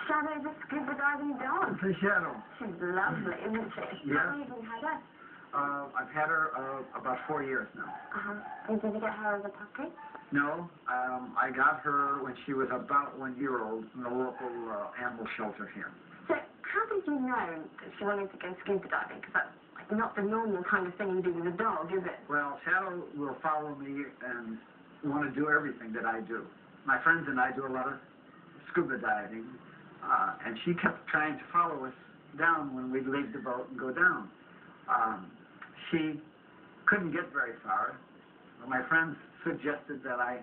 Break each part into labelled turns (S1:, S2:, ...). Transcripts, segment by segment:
S1: Shadow's a scuba diving dog.
S2: It's a Shadow.
S1: She's lovely, isn't she?
S2: Yes.
S1: How long have you had her?
S2: I've had her about 4 years now.
S1: And did you get her as a puppy?
S2: No, I got her when she was about 1 year old in the local animal shelter here.
S1: So how did you know that she wanted to go scuba diving? Because that's like not the normal kind of thing you do with a dog, is it?
S2: Well, Shadow will follow me and want to do everything that I do. My friends and I do a lot of scuba diving, and she kept trying to follow us down when we'd leave the boat and go down. She couldn't get very far. Well, my friends suggested that I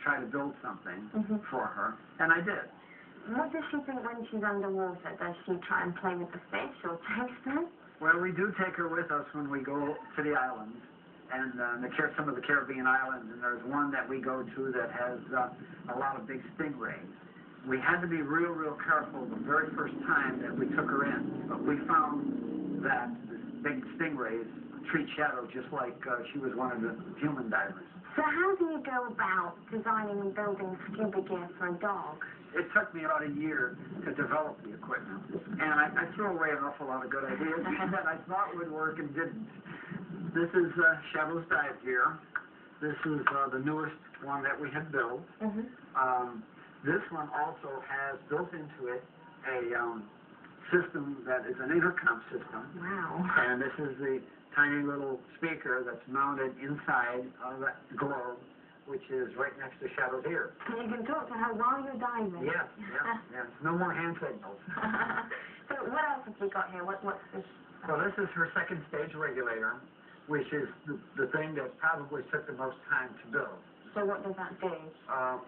S2: try to build something for her, and I did.
S1: What does she think when she's underwater? Does she try and play with the fish or taste them?
S2: Well, we do take her with us when we go to the islands, and some of the Caribbean islands, and there's one that we go to that has a lot of big stingrays. We had to be real, real careful the very first time that we took her in, but we found that the big stingrays treat Shadow just like she was one of the human divers.
S1: So how do you go about designing and building scuba gear for a dog?
S2: It took me about a year to develop the equipment, and I threw away an awful lot of good ideas that I thought would work and didn't. This is Shadow's dive gear. This is the newest one that we had built. This one also has built into it a system that is an intercom system.
S1: Wow.
S2: And this is the tiny little speaker that's mounted inside of that globe, which is right next to Shadow's ear.
S1: And you can talk to her while you're diving.
S2: Yes. No more hand signals.
S1: So what else have you got here? What's this?
S2: Well, this is her second stage regulator, which is the thing that probably took the most time to build.
S1: So what does that do?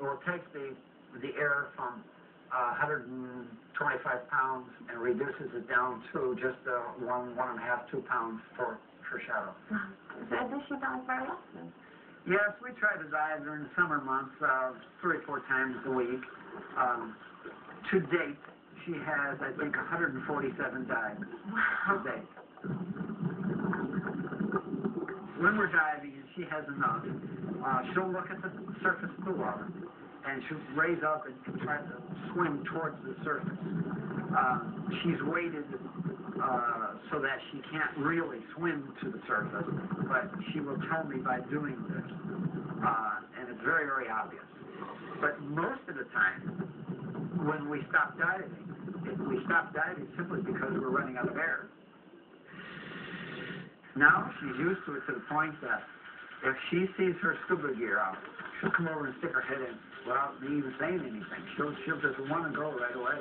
S2: Well, it takes the air from 125 pounds and reduces it down to just 1.5, 2 pounds for Shadow.
S1: So does she dive very often?
S2: Yes, we try to dive during the summer months 3 or 4 times a week. To date, she has, I think, 147 dives to date. When we're diving and she has enough, she'll look at the surface of the water and she'll raise up and try to swim towards the surface. She's weighted so that she can't really swim to the surface, but she will tell me by doing this, and it's very, very obvious. But most of the time, when we stop diving, we stop diving simply because we're running out of air. Now she's used to it to the point that if she sees her scuba gear out, she'll come over and stick her head in without me even saying anything. She'll just want to go right away.